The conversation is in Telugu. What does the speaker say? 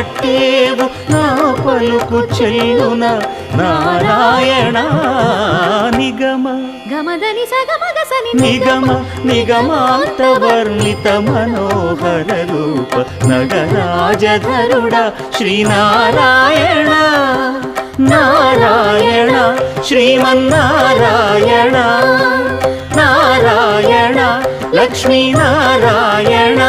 పట్టేవు నా పలుకు చెల్లున నారాయణ నిగమ గమదని సగమగసని నిగమ నిగమాంత వర్ణిత మనోహర రూప నగరాజధరుడ శ్రీనారాయణ నారాయణ శ్రీమన్నారాయణ నారాయణ లక్ష్మీనారాయణ